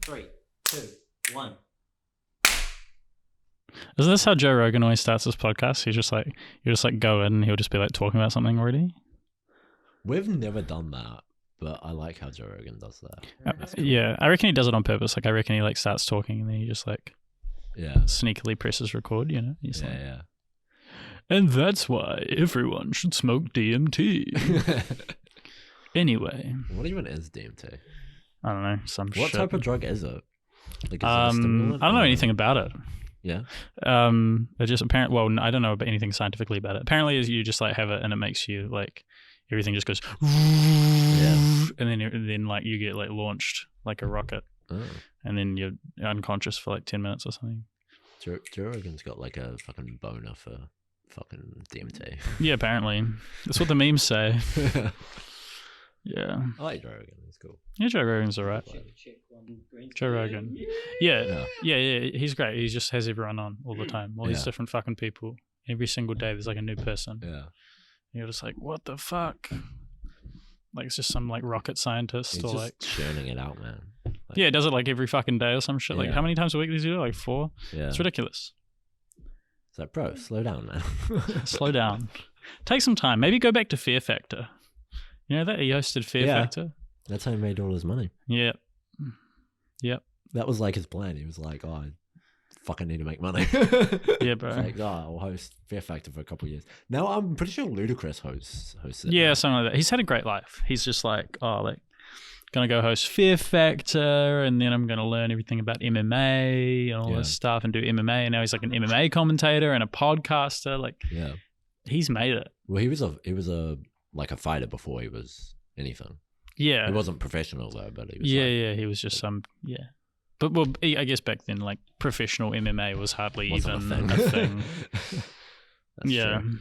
3, 2, 1. Isn't this how Joe Rogan always starts his podcast? You just like go in and he'll just be like talking about something already. We've never done that, but I like how Joe Rogan does that. Cool. Yeah, I reckon he does it on purpose. Like I reckon he like starts talking and then he just like sneakily presses record. You know, he's yeah. And that's why everyone should smoke DMT. Anyway, What even is DMT? I don't know What shit. type of drug is it? Like, is it a I stimulant don't know or- anything about it. Yeah. It just apparently. Well, I don't know about anything scientifically about it. Apparently, is you just like have it and it makes you like everything just goes, and then like you get like launched like a rocket, and then you're unconscious for like 10 minutes or something. Joe Rogan's got like a fucking boner for fucking DMT. Yeah, apparently that's what the memes say. Yeah, I like Joe Rogan. He's cool. yeah, Joe Rogan's alright. Joe Rogan. Yeah, he's great. He just has everyone on all the time. All these different fucking people. Every single day there's like a new person. Yeah. And you're just like, what the fuck? Like it's just some like rocket scientist He's or just like churning it out, man. Like, yeah, does it like every fucking day or some shit. Like Yeah. how many times a week does he do it? Like 4? Yeah. It's ridiculous. It's like, bro, slow down, man. Slow down. Take some time. Maybe go back to Fear Factor. You know that? He hosted Fear Factor. That's how he made all his money. Yeah. Yep. That was like his plan. He was like, oh, I fucking need to make money. Yeah, bro. It's like, oh, I'll host Fear Factor for a couple of years. Now I'm pretty sure Ludacris hosts it. Yeah, something like that. He's had a great life. He's just like, gonna go host Fear Factor, and then I'm gonna learn everything about MMA and all this stuff and do MMA. And now he's like an MMA commentator and a podcaster. Like, he's made it. Well, he was a fighter before he was anything. Yeah. He wasn't professional though, but he was he was just But well, I guess back then, like professional MMA was hardly Wasn't even a a thing. That's true.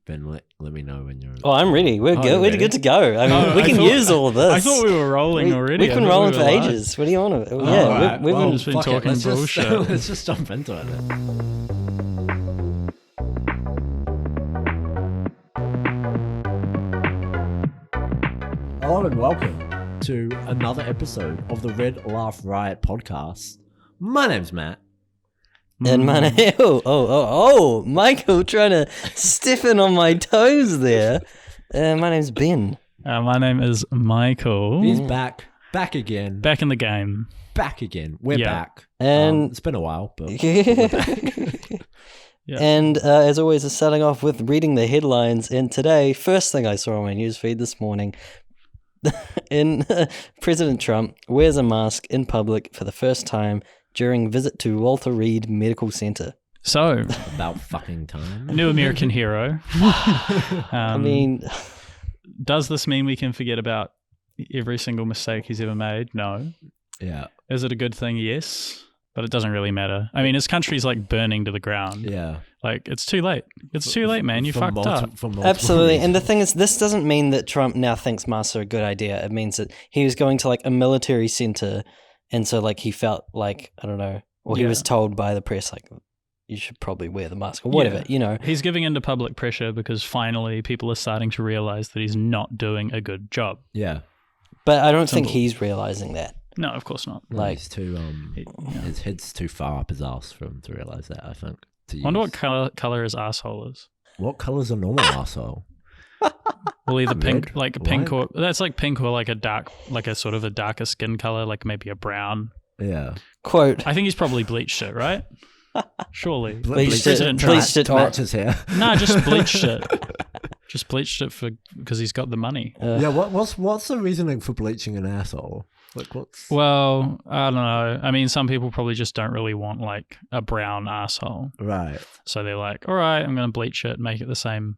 Ben, let me know when you're. Oh, I'm ready. We're good. We're good to go. I mean, we can use all of this. I thought we were rolling already. We've been rolling for ages. What do you want to? Yeah, we've been talking bullshit. Let's just jump into it then. Hello and welcome to another episode of the RedLaughRiot podcast. My name's Matt. And my name, oh, Michael trying to stiffen on my toes there. My name's Ben. My name is Michael. He's back again. Back in the game. Back again. We're back. And it's been a while, but we're back. Yeah. And as always, is starting off with reading the headlines. And today, first thing I saw on my newsfeed this morning, President Trump wears a mask in public for the first time during visit to Walter Reed Medical Center. So, about fucking time. New American hero. I mean, does this mean we can forget about every single mistake he's ever made? No. Yeah. Is it a good thing? Yes. But it doesn't really matter. I mean, his country's like burning to the ground. Yeah. Like, it's too late. It's too late, man. You fucked up. Absolutely. And the thing is, this doesn't mean that Trump now thinks masks are a good idea. It means that he was going to like a military center, and so like he felt like, I don't know, or he was told by the press, like, you should probably wear the mask or whatever, you know. He's giving into public pressure because finally people are starting to realize that he's not doing a good job. Yeah. But I don't think he's realizing that. No, of course not. Like, he's too his head's too far up his ass for him to realize that, I think. I wonder what color his asshole is. What color's a normal asshole? Well, either pink, Red? like a pink, or that's like pink, or like a dark, like a sort of a darker skin color, like maybe a brown. Yeah. quote. I think he's probably bleached it, right? Surely. Bleached President it. Trump. Bleached it. To match his hair. No, just bleached it. Just bleached it because he's got the money. Yeah. What's the reasoning for bleaching an asshole? Like what's? Well, I don't know. I mean, some people probably just don't really want like a brown asshole. Right. So they're like, all right, I'm going to bleach it, make it the same.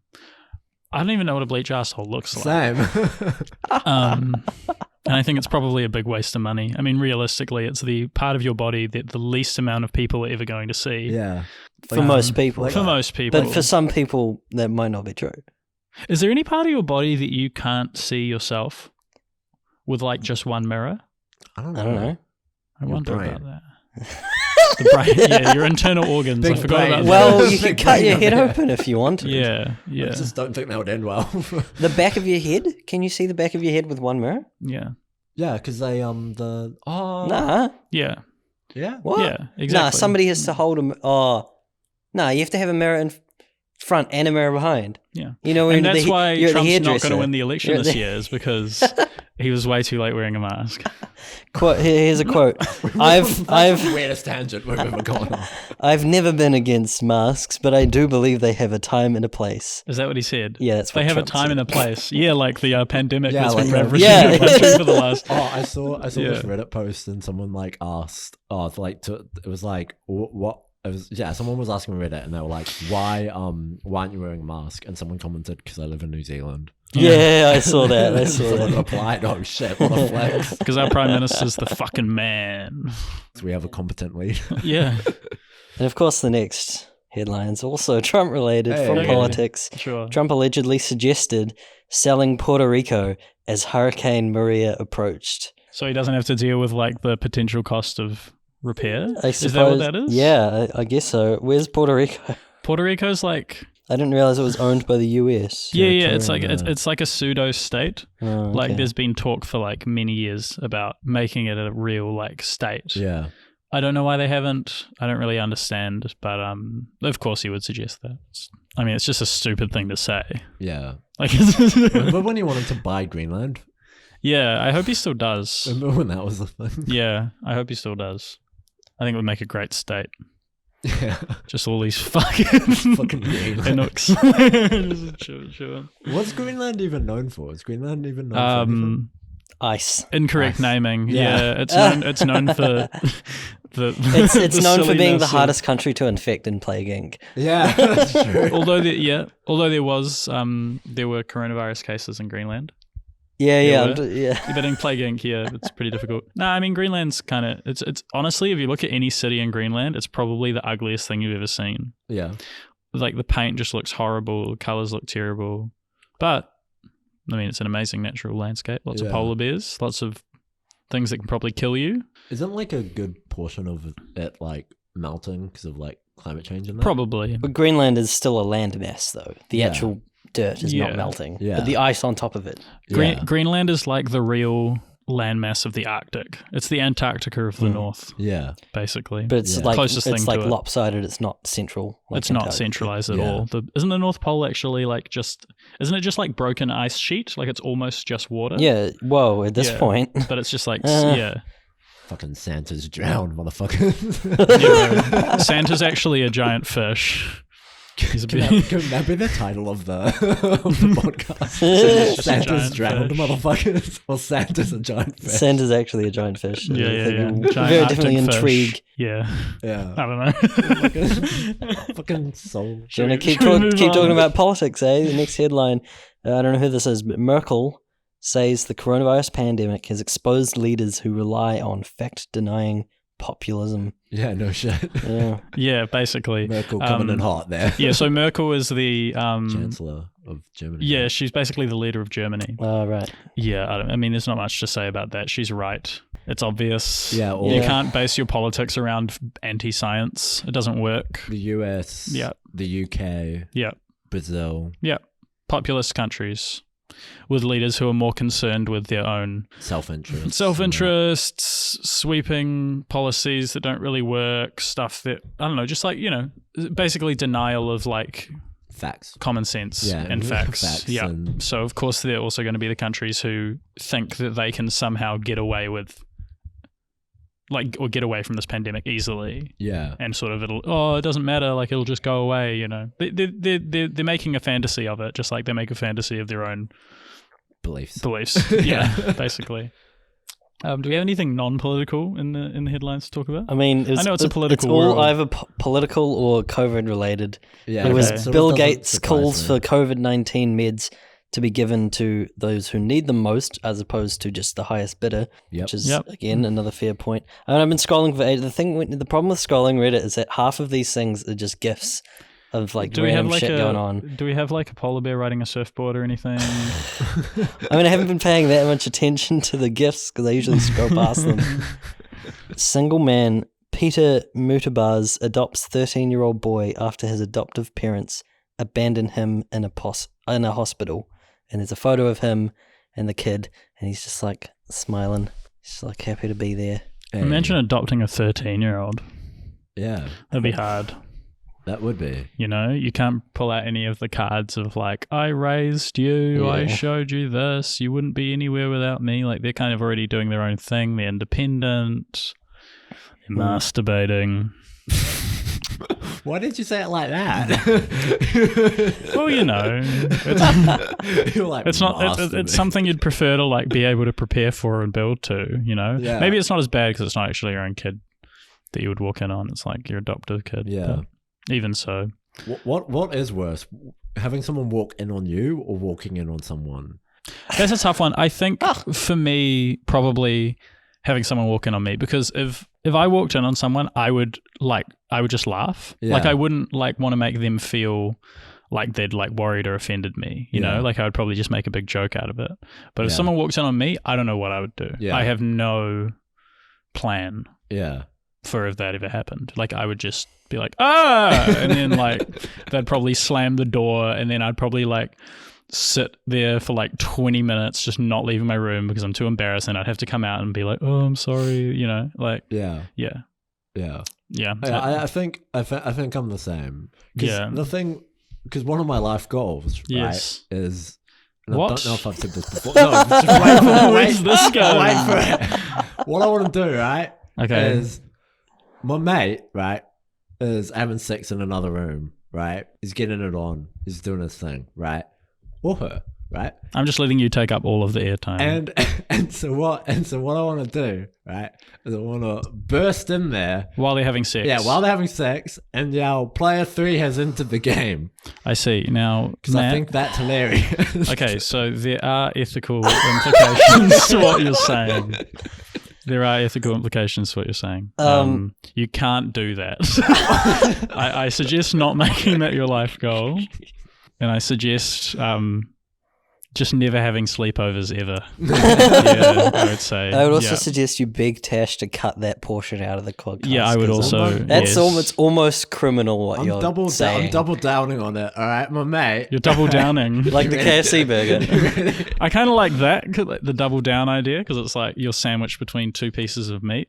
I don't even know what a bleach asshole looks like. Same. And I think it's probably a big waste of money. I mean, realistically, it's the part of your body that the least amount of people are ever going to see. Yeah. For most people. For most people. But for some people, that might not be true. Is there any part of your body that you can't see yourself with like just one mirror? I don't I know. don't know. I Your wonder brain. about that. The brain, yeah, your internal organs. Big I forgot brain. about Well, that. you could Big cut brain your on head there. open if you want to. Yeah, yeah, I just don't think that would end well. The back of your head? Can you see the back of your head with one mirror? yeah. Yeah, because they Nah. Yeah. yeah. What? Yeah, exactly. Nah, somebody has to hold him. Oh, nah, you have to have a mirror in front and a mirror behind. Yeah. You know, when And that's why you're at the Trump's not going hairdresser. to win the election You're at this the- year is because he was way too late wearing a mask. Quote, here's a quote. That's the I've weirdest tangent we've ever gone on. I've never been against masks, but I do believe they have a time and a place. Is that what he said? Yeah, that's what They have Trump a time said. and a place. Yeah, like the pandemic Yeah, that's like been the- ravaging Yeah. the country for the last. Oh, I saw Yeah. this Reddit post and someone like asked, it was like what. It was, someone was asking Reddit and they were like, why aren't you wearing a mask? And someone commented, because I live in New Zealand. Yeah, I saw that. I saw Someone that. replied, oh shit, what a flex. Because our prime minister's the fucking man. So we have a competent leader. Yeah, And of course, the next headline's also Trump related Hey. from Okay. politics. sure. Trump allegedly suggested selling Puerto Rico as Hurricane Maria approached. So he doesn't have to deal with like the potential cost of repair. I Is that what suppose- that is? Yeah, I guess so. Where's Puerto Rico? Puerto Rico's like I didn't realize it was owned by the US. yeah. It's like Territorial, it's like a pseudo state. Oh, Like okay. there's been talk for like many years about making it a real like state. Yeah. I don't know why they haven't. I don't really understand, but of course he would suggest that. It's just a stupid thing to say. Yeah. Like, Remember when he wanted to buy Greenland? yeah, I hope he still does. Remember when that was the thing? Yeah, I hope he still does. I think it would make a great state. Yeah. Just all these fucking Fucking Greenland. Innuks. Just chewing. What's Greenland even known for? Is Greenland even known for anything? Ice. Incorrect Nice. naming. Yeah. Yeah, it's known for the. It's the known for being the silliness of- hardest country to infect in Plague Inc. Yeah, that's true. Although there was there were coronavirus cases in Greenland. Yeah, Yeah, yeah. But in Plague Inc, yeah, it's pretty difficult. No, I mean Greenland's kind of it's honestly, if you look at any city in Greenland, it's probably the ugliest thing you've ever seen. Yeah. Like the paint just looks horrible, colors look terrible. But I mean, it's an amazing natural landscape. Lots of Yeah. polar bears, lots of things that can probably kill you. Isn't like a good portion of it like melting because of like climate change and that? Probably. But Greenland is still a landmass, though. The Yeah. actual dirt is Yeah. not melting. Yeah. But the ice on top of it. Yeah. Greenland is like the real landmass of the Arctic. It's the Antarctica of the Mm. North, Yeah. basically. But it's Yeah. like Closest it's thing like to it. lopsided. It's not central. Like It's not Antarctica. centralized at Yeah. all. Isn't the North Pole actually like isn't it just like broken ice sheet? Like it's almost just water? Yeah. Whoa. At this Yeah. point. But it's just like, Uh. yeah. Fucking Santa's drowned, motherfucker. Yeah, Santa's actually a giant fish. He's a Can big. that be the title of the podcast? Just a Santa's giant drowned, fish. motherfuckers. Or Santa's a giant fish. Santa's actually a giant fish. Yeah, I yeah, think yeah. will Giant very Arctic definitely fish. intrigue. Yeah. Yeah. I don't know. Fucking soul. Do you Should want to we- keep, should we talk, move keep talking on? about politics, eh? The next headline, I don't know who this is, but Merkel says the coronavirus pandemic has exposed leaders who rely on fact-denying populism. Yeah, no shit. Yeah. Yeah, basically. Merkel coming in hot there. Yeah, so Merkel is the Chancellor of Germany. yeah, she's basically the leader of Germany. Oh, right. Yeah, I mean, there's not much to say about that. She's right. It's obvious. Yeah, You Yeah. can't base your politics around anti-science. It doesn't work. The US. Yeah. The UK. Yeah. Brazil. Yeah. Populist countries with leaders who are more concerned with their own Self-interest. self-interests, sweeping policies that don't really work, stuff that, I don't know, just like, basically denial of like Facts. common sense Yeah, and facts. facts Yeah. and- So of course they're also going to be the countries who think that they can somehow get away with or get away from this pandemic easily, Yeah. and sort of it doesn't matter, like it'll just go away. They're making a fantasy of it, just like they make a fantasy of their own Beliefs. beliefs. Yeah, basically. Do we have anything non-political in the headlines to talk about? I mean, I know it's a political It's all world. either political or COVID related. Yeah. It was Okay. so it Bill doesn't Gates surprise calls me. for COVID-19 meds to be given to those who need them most, as opposed to just the highest bidder, Yep. which is Yep. again another fair point. I mean, I've been scrolling for ages. The problem with scrolling Reddit is that half of these things are just gifs of like random shit going on. Do we have like a polar bear riding a surfboard or anything? I mean, I haven't been paying that much attention to the gifs because I usually scroll past them. Single man Peter Mutabaz adopts 13-year-old boy after his adoptive parents abandon him in a hospital. And there's a photo of him and the kid, and he's just like smiling. She's like happy to be there. Hey. Imagine adopting a 13-year-old. Yeah, That'd be hard. that would be. You know, you can't pull out any of the cards of like, I raised you, I Yeah. showed you this, you wouldn't be anywhere without me. Like, they're kind of already doing their own thing. They're independent. They're masturbating. Why did you say it like that? Well, you know, You're like, it's not. It's something you'd prefer to like be able to prepare for and build to. You know, Yeah. maybe it's not as bad because it's not actually your own kid that you would walk in on. It's like your adopted kid. Yeah. But even so, What is worse, having someone walk in on you or walking in on someone? that's a tough one. I think for me, probably having someone walk in on me, because if I walked in on someone, I would just laugh. Yeah. Like I wouldn't like want to make them feel like they'd like worried or offended me, you Yeah. know, like I would probably just make a big joke out of it. But if Yeah. someone walks in on me, I don't know what I would do. Yeah. I have no plan Yeah. for if that ever happened. Like I would just be like, ah, and then like they'd probably slam the door, and then I'd probably like sit there for like 20 minutes just not leaving my room because I'm too embarrassed, and I'd have to come out and be like, oh, I'm sorry, you know, like Yeah. yeah. Yeah. Yeah. I think I'm the same. 'Cause Yeah. the thing, because one of my life goals, Yes. right, is. And What? I don't know if I've said this before. No, just wait for it. Where's this going? Wait for it. What I want to do, right, Okay. is my mate, right, is having sex in another room, right? He's getting it on. He's doing his thing, right? Or her, right? I'm just letting you take up all of the airtime. And so what I want to do, right, is I want to burst in there. while they're having sex. Yeah, while they're having sex, and yell, "Player 3 has entered the game," I see. Now, because I Matt, think that's hilarious. okay, so there are ethical implications to what you're saying. There are ethical implications to what you're saying. You can't do that. I suggest not making that your life goal. And I suggest just never having sleepovers ever. Yeah, I would say. I would also yeah. suggest you beg Tash to cut that portion out of the podcast. Yeah, I would 'cause also. That's yes. it's almost criminal what I'm you're double saying. downing on it. All right, my mate. You're double downing. Like the KFC burger. I kind of like that, like the double down idea, because it's like you're sandwiched between two pieces of meat.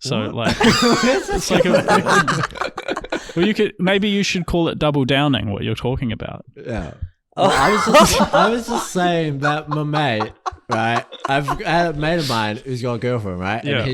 So like, it's like well, maybe you should call it double downing. What you're talking about? Yeah. Well, I was just saying that my mate, right? I had a mate of mine who's got a girlfriend, right? Yeah. And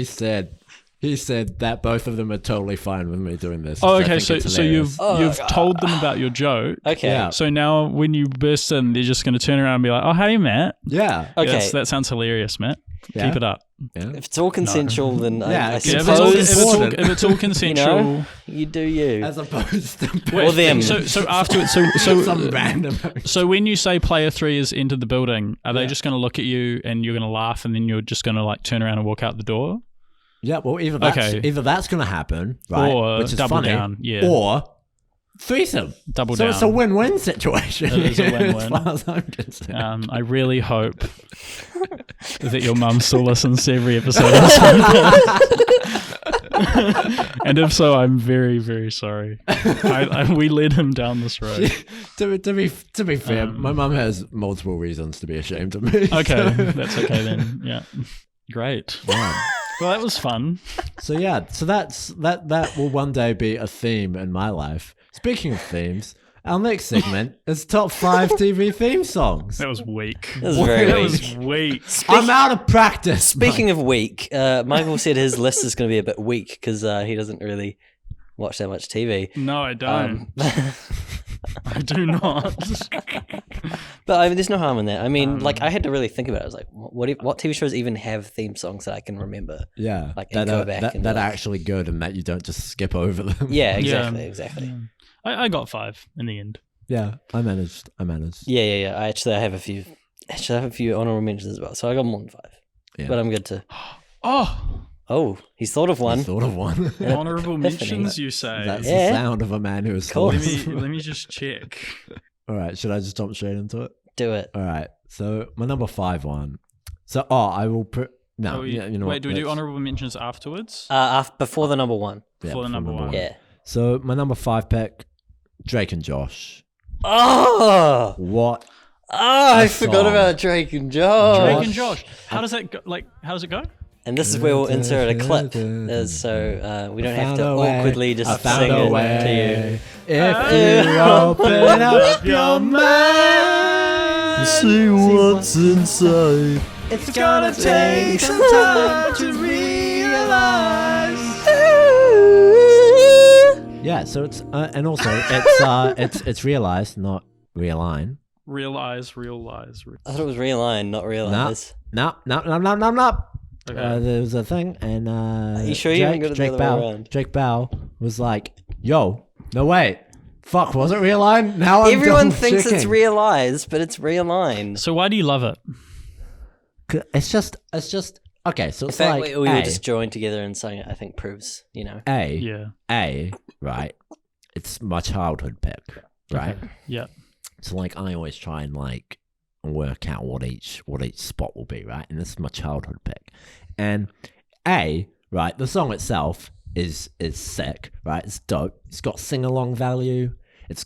he said that both of them are totally fine with me doing this. Oh, 'cause I okay. think So it's so hilarious. you've told them about your joke. Okay. Yeah. So now when you burst in, they're just going to turn around and be like, "Oh, hey, Matt. Yeah. Okay. Yes, that sounds hilarious, Matt. Yeah. Keep it up." Yeah. If it's all consensual, then Yeah, I yeah, Yeah, if suppose if it's all consensual. you know, you do you. As opposed to Or them. So afterwards, some random. so when you say player 3 has entered the building, are they Yeah. just going to look at you and you're going to laugh, and then you're just going to like turn around and walk out the door? Yeah, well, either Okay. that's going to happen, right? Or which is double funny, down, yeah. or threesome. Double So down. it's a win-win situation. It is a win-win. as far as I'm concerned. I really hope that your mum still listens to every episode of this podcast. And if so, I'm very, very sorry. We led him down this road. to be fair, my mum has multiple reasons to be ashamed of me. Okay, that's okay then. Yeah, great. Yeah. Well, that was fun. So yeah, so that will one day be a theme in my life. Speaking of themes, our next segment is top 5 TV theme songs. That was weak. That was very That weak. was weak. I'm out of practice. Speaking of weak, Michael said his list is going to be a bit weak because he doesn't really watch that much TV. No, I don't. I do not. But I mean, there's no harm in that. I mean, like I had to really think about it. I was like, what TV shows even have theme songs that I can remember? Yeah, Like, and go back and that be are like- actually good and that you don't just skip over them. Yeah, Yeah. exactly. I got 5 in the end. Yeah, I managed. Yeah. I have a few. Actually, I have a few honorable mentions as well. So I got more than 5. Yeah. But I'm good to. Oh, Oh, he's thought of I one. thought of one. honorable Epiphany. mentions, you say? That's Yeah. the sound of a man who is Cool. thought. Let me just check. All right, should I just jump straight into it? Do it. All right, so my number 5 one. So, I will put. No, You know wait, what, do we do let's- honorable mentions afterwards? Before the number 1. yeah, for the number one? Yeah. So my number 5 pick, Drake and Josh. Oh, What I song. forgot about Drake and Josh. Drake and Josh. How does that go? How does it go? And this is where we'll insert a clip, so we don't have to awkwardly just sing it to you. If you open up your mind, See what's inside. it's gonna take some time to realize. Yeah, so it's and also it's realized, not realign. Realize, real lies. I thought it was realign, not realize. No. Okay. There was a thing, and Are you sure you haven't got it the other way around? Drake Bell was like, "Yo, no wait, fuck, was it realign? Now I'm Everyone double thinks it's checking." realized, but it's realigned. So why do you love it? It's just okay. So In it's fact, like we were just joined together and saying it, I think proves, Yeah. right. It's my childhood pick, right? Okay. Yeah. So like I always try and like work out what each spot will be, right? And this is my childhood pick. And right, the song itself is sick, right? It's dope. It's got sing along value. It's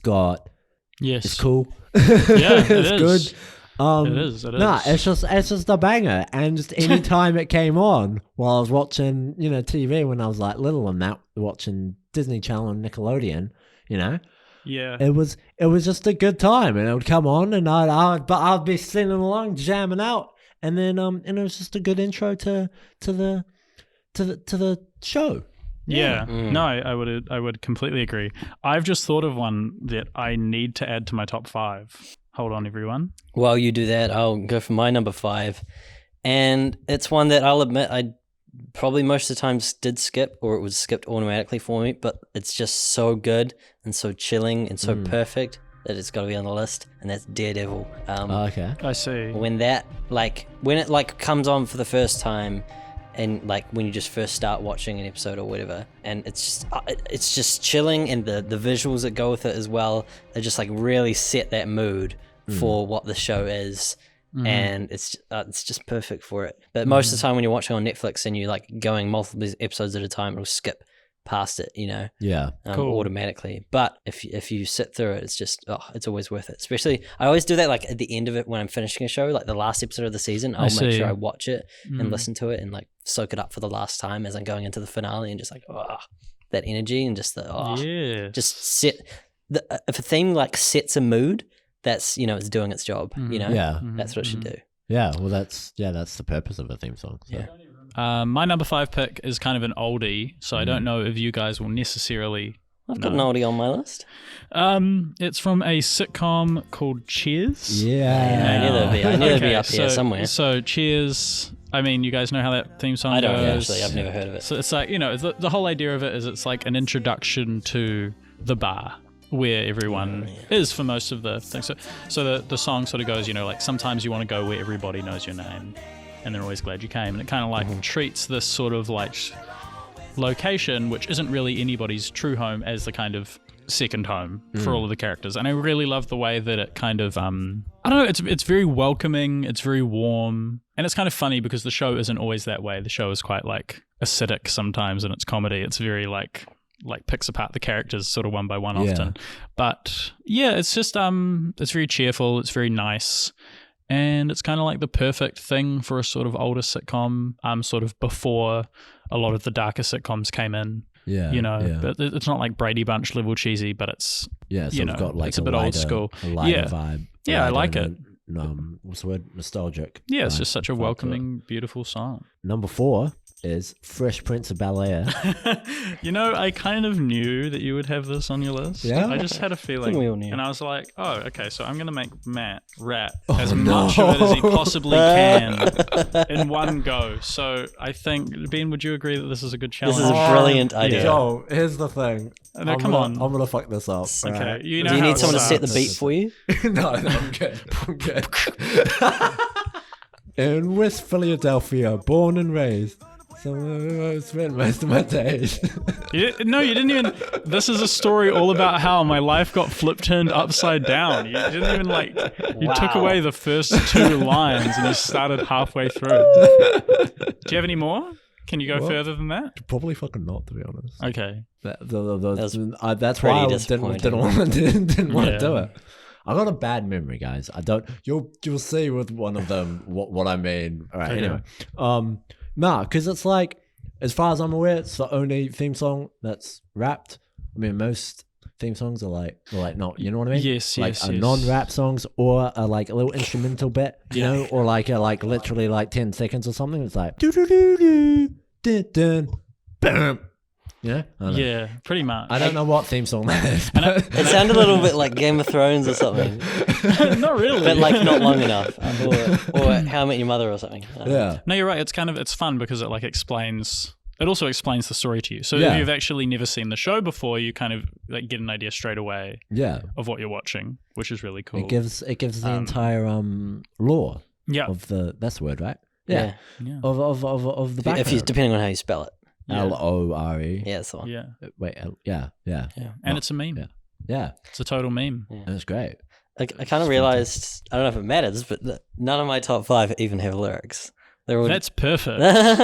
Yes. cool. Yeah, it it's is. good. It is. Nah, it's just a banger. And just any time it came on while I was watching, TV when I was like little and that, watching Disney Channel and Nickelodeon, Yeah. it was just a good time, and it would come on, and I'd be singing along, jamming out, and then and it was just a good intro to the show. Yeah. Mm. No, I would completely agree. I've just thought of one that I need to add to my top 5. Hold on, everyone. While you do that, I'll go for my number 5. And it's one that I'll admit I probably most of the times did skip, or it was skipped automatically for me, but it's just so good and so chilling and so perfect that it's got to be on the list, and that's Daredevil. Okay. I see. When that, when it comes on for the first time, and when you just first start watching an episode or whatever, and it's just chilling, and the visuals that go with it as well, they just really set that mood for what the show is. And it's just perfect for it. But most of the time when you're watching on Netflix and you're going multiple episodes at a time, it'll skip past it, Yeah. Cool. automatically. But if you sit through it, it's just it's always worth it. Especially I always do that at the end of it when I'm finishing a show, the last episode of the season. I'll make sure I watch it and listen to it and soak it up for the last time as I'm going into the finale, and just that energy and just just set if a theme thets a mood, that's it's doing its job. Yeah. That's what it should do. Yeah. Well, that's the purpose of a theme song. So. Yeah. My number 5 pick is kind of an oldie, so I don't know if you guys will necessarily. I've got an oldie on my list. It's from a sitcom called Cheers. Yeah. I knew that'd be up here somewhere. So Cheers. I mean, you guys know how that theme song I don't goes. actually. I've never heard of it. So it's the whole idea of it is it's an introduction to the bar where everyone is for most of the things. So the song sort of goes, sometimes you want to go where everybody knows your name, and they're always glad you came. And it kind of treats this sort of location, which isn't really anybody's true home, as the kind of second home for all of the characters. And I really love the way that it kind of, I don't know, it's very welcoming, it's very warm, and it's kind of funny because the show isn't always that way. The show is quite acidic sometimes in its comedy. It's very picks apart the characters sort of one by one often. But yeah, it's just it's very cheerful, it's very nice, and it's kind of the perfect thing for a sort of older sitcom, sort of before a lot of the darker sitcoms came in. But it's not like Brady Bunch level cheesy, but it's so it's got it's a bit old school. A lighter vibe. Yeah, I like it. What's the word? Nostalgic. Yeah, it's just such a welcoming, beautiful song. Number 4 is Fresh Prince of Bel-Air. I kind of knew that you would have this on your list. Yeah? I just had a feeling. we all knew. And I was like, oh, okay, so I'm going to make Matt rap as much of it as he possibly can in one go. So I think, Ben, would you agree that this is a good challenge? This is a brilliant idea. Joe, here's the thing. No, come on. I'm going to fuck this up. Okay, right? you know Do you how need it someone to set the starts. beat for you? No, I'm good. I'm good. In West Philadelphia, born and raised. So I spent most of my days. No, you didn't even. This is a story all about how my life got turned upside down. You didn't even You took Wow. away the first 2 lines and you started halfway through. Do you have any more? Can you go What? further than that? Probably fucking not, to be honest. Okay. That's was why I pretty didn't want to do it. I got a bad memory, guys. I don't. You'll see with one of them what I mean. All right. Okay. Anyway, nah, because it's like, as far as I'm aware, it's the only theme song that's rapped. I mean, most theme songs are like not. You know what I mean? Yes, like yes, a yes. non-rap songs or a, like a little instrumental bit, you know, or like literally like 10 seconds or something. It's like do do do do dun dun bam. Yeah. I don't know. Yeah, pretty much. I don't know what theme song that is. It sounded a little bit like Game of Thrones or something, Not really. but like not long enough, or How I Met Your Mother or something. Yeah. No, you're right. It's fun because it like explains. It also explains the story to you. So Yeah. if you've actually never seen the show before, you kind of like get an idea straight away Yeah. of what you're watching, which is really cool. It gives the entire lore Yeah. of that's the word, right? Yeah. Yeah. Of the background. If you depending on how you spell it. Yeah. LORE. Yeah, that's the one. Yeah. Wait, yeah. Yeah. And it's a meme. Yeah. Yeah. It's a total meme. That's great. I kind of realized, I don't know if it matters, but none of my top 5 even have lyrics. They're all That's perfect.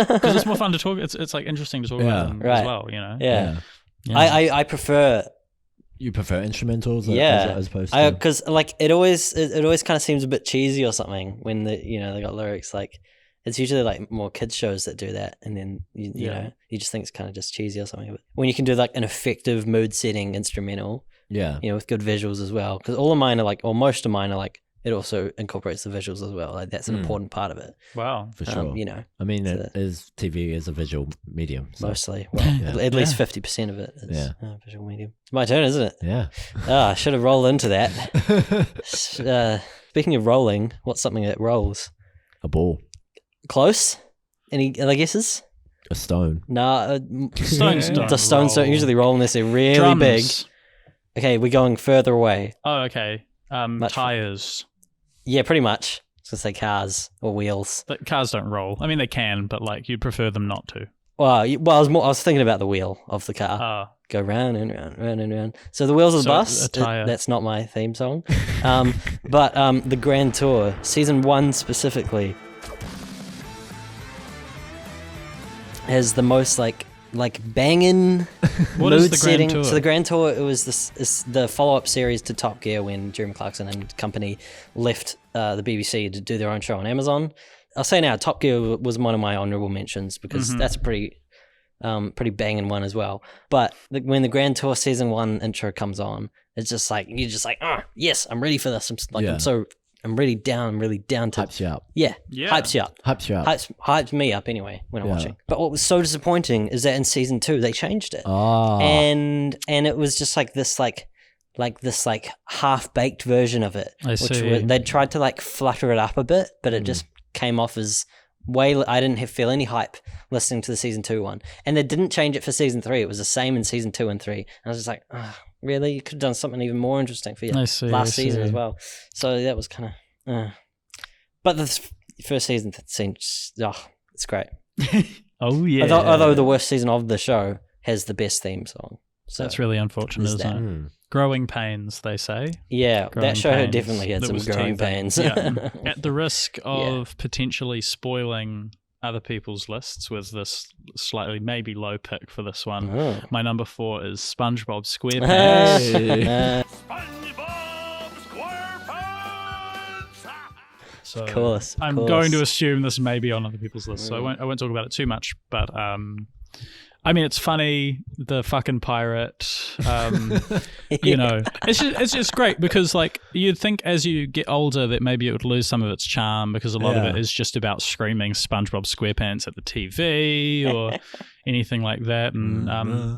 Because it's more fun to talk. It's like interesting to talk Yeah. about them Right. as well, you know? yeah. Yeah. I prefer You prefer instrumentals Yeah. as opposed to because like it always kind of seems a bit cheesy or something when they got lyrics. Like it's usually like more kids shows that do that, and then you know you just think it's kind of just cheesy or something. But when you can do like an effective mood setting instrumental, yeah. you know, with good visuals as well, because all of mine are like, or most of mine are like, it also incorporates the visuals as well. Like that's an important part of it. Wow. For sure. You know, I mean, so- TV is a visual medium. So. mostly. Well, Yeah. at least 50% of it is Yeah. visual medium. It's my turn, isn't it? Yeah. I should have rolled into that. Speaking of rolling, what's something that rolls? A ball. Close? Any other guesses? A stone. Nah, Stones don't the stones don't roll. usually roll unless they're really Drums. big. Okay, we're going further away. Oh, okay. Much- Tires. Yeah, pretty much. I was gonna say cars or wheels. But cars don't roll. I mean, they can, but like you'd prefer them not to. Well, I was thinking about the wheel of the car. Ah, Go round and round, round and round. So the wheels of the So bus. a tyre. That's not my theme song. But the Grand Tour, season 1 specifically, has the most like banging What mood is the Grand setting. Tour? So the Grand Tour, it was the follow-up series to Top Gear when Jeremy Clarkson and company left the BBC to do their own show on Amazon. I'll say now, Top Gear was one of my honorable mentions because that's a pretty banging one as well. But when the Grand Tour season 1 intro comes on, it's just like you're just like, yes, I'm ready for this. I'm really down to Hypes you up. yeah, Yeah. hypes you up. Hypes you up. Hypes me up anyway when I'm Yeah. watching. But what was so disappointing is that in season 2 they changed it, Ah. and it was just like this half baked version of it. I see. They tried to like flutter it up a bit, but it just came off as I didn't feel any hype listening to the season 2 one, and they didn't change it for season 3. It was the same in season 2 and 3. And I was just like, really? You could have done something even more interesting for your I see, last I season see. as well. So that was kind of. But the first season seems, it's great. Oh yeah. Although the worst season of the show has the best theme song. So That's really unfortunate, there's isn't that. it? Growing pains, they say. yeah, Growing that show Pains. definitely had That some was growing TV. pains. Yeah. At the risk of potentially spoiling other people's lists with this slightly maybe low pick for this one, Oh. my number 4 is SpongeBob SquarePants. So Of course, I'm going to assume this may be on other people's lists, so I won't talk about it too much. But I mean, it's funny. The fucking pirate, you know, it's just great because like you'd think as you get older that maybe it would lose some of its charm because a lot of it is just about screaming SpongeBob SquarePants at the TV or anything like that, and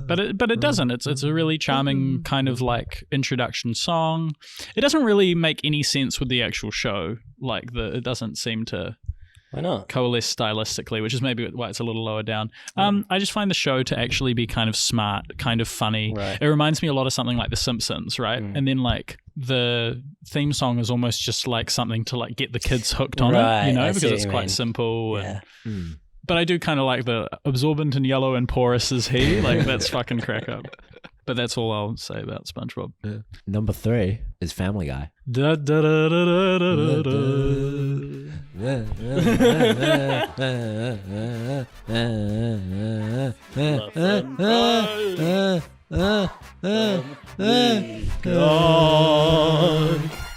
but it doesn't. It's a really charming kind of like introduction song. It doesn't really make any sense with the actual show. Like it doesn't seem to Why not? coalesce stylistically, which is maybe why it's a little lower down. I just find the show to actually be kind of smart, kind of funny. Right. It reminds me a lot of something like The Simpsons, right? And then like the theme song is almost just like something to like get the kids hooked on Right, it, you know, I see because what it's you quite mean. simple. Yeah. And, but I do kind of like the absorbent and yellow and porous is he. Like that's fucking crack up. But that's all I'll say about SpongeBob. Number 3 is Family Guy. Da, da, da, da, da, da, da.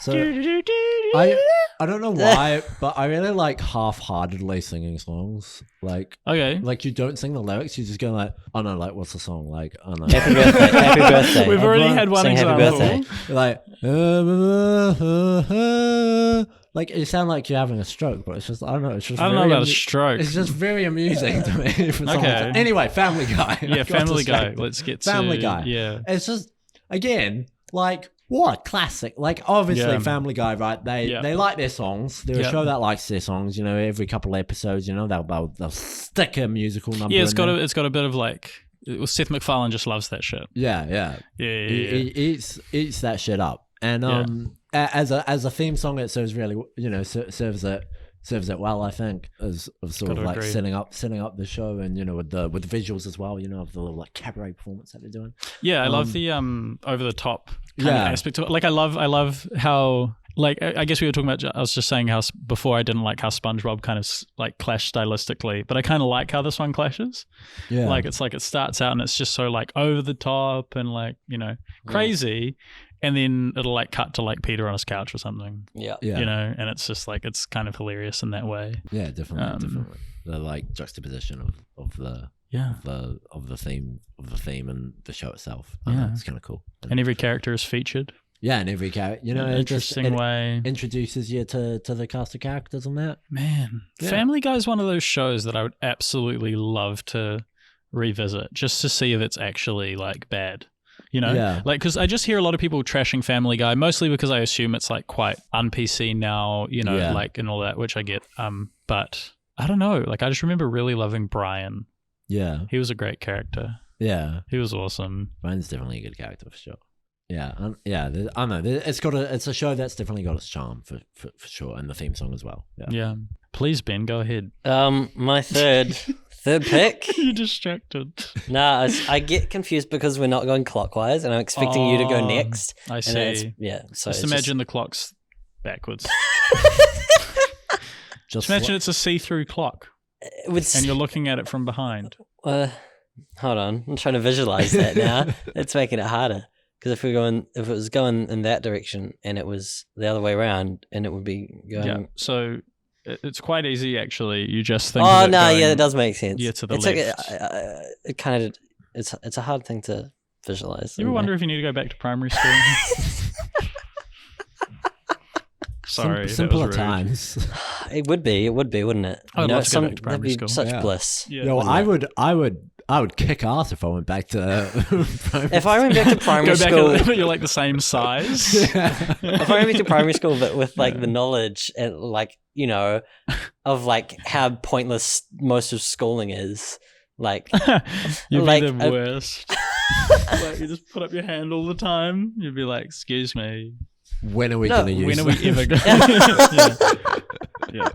So I don't know why, but I really like half-heartedly singing songs. Like you don't sing the lyrics, you just go like, oh no, like what's the song? Like, oh no. Happy birthday. We've already had one Sing happy example. birthday. Like, like you sound like you're having a stroke, but it's just I don't know. It's just I don't know about a stroke. It's just very amusing to me. For some Okay. reason. Anyway, Family Guy. Yeah, I've got Family Guy. distracted. Let's get Family to Guy. Yeah. It's just again like what classic. Like obviously Yeah. Family Guy, right? They like their songs. They're a Yeah. show that likes their songs. You know, every couple of episodes, you know, they'll stick a musical number. Yeah, it's in got there. a bit of like Seth MacFarlane just loves that shit. Yeah. He eats that shit up. And as a theme song, it serves really, you know, serves it well. I think as of sort Gotta of like agree. setting up the show, and you know with the visuals as well. You know, of the little like cabaret performance that they're doing. Yeah, I love the over the top kind of Yeah. aspect of it. Like I love how like I guess we were talking about. I was just saying how before I didn't like how SpongeBob kind of like clashed stylistically, but I kind of like how this one clashes. Yeah, Like it's like it starts out and it's just so like over the top and like you know crazy, and then it'll like cut to like Peter on his couch or something. Yeah. You know, and it's just like it's kind of hilarious in that way. yeah, definitely. The like juxtaposition of the theme and the show itself. I know, Yeah. it's kind of cool. And every character is featured Yeah, and every character, you know, in an it just interesting way. introduces you to the cast of characters on that. Man, Yeah. Family Guy is one of those shows that I would absolutely love to revisit just to see if it's actually like bad. You know, Yeah. like because I just hear a lot of people trashing Family Guy, mostly because I assume it's like quite un-PC now, you know, Yeah. like and all that, which I get. But I don't know. Like I just remember really loving Brian. Yeah, He was a great character. yeah. He was awesome. Brian's definitely a good character for sure. Yeah, I know. It's a show that's definitely got its charm for sure, and the theme song as well. Yeah. Yeah. Please, Ben, go ahead. My third pick. You're distracted. Nah, I get confused because we're not going clockwise, and I'm expecting you to go Oh, next. I And then see. so Just it's imagine the clock's backwards. Just Imagine it's a see-through clock, it would and you're looking at it from behind. hold on, I'm trying to visualize that now. It's making it harder because if it was going in that direction and it was the other way around, and it would be going. Yeah. So it's quite easy, actually. You just think. Oh of it no, going, yeah, it does make sense. Yeah, to the it's left. it kind of it's a hard thing to visualize. You ever wonder if you need to go back to primary school? Sorry, that was simpler rude. times. It would be, wouldn't it? I would love to go back to primary that'd be school. such Yeah. bliss. Yeah. Yo, wouldn't I would kick ass if I went back to. If I went back to primary Go back, school, but you're like the same size. if I went back to primary school, but with like the knowledge and like you know, of like how pointless most of schooling is, like You'd Like, be the worst. Like you just put up your hand all the time. You'd be like, "Excuse me, when are we No, gonna use? when are we this? ever going?" Yeah.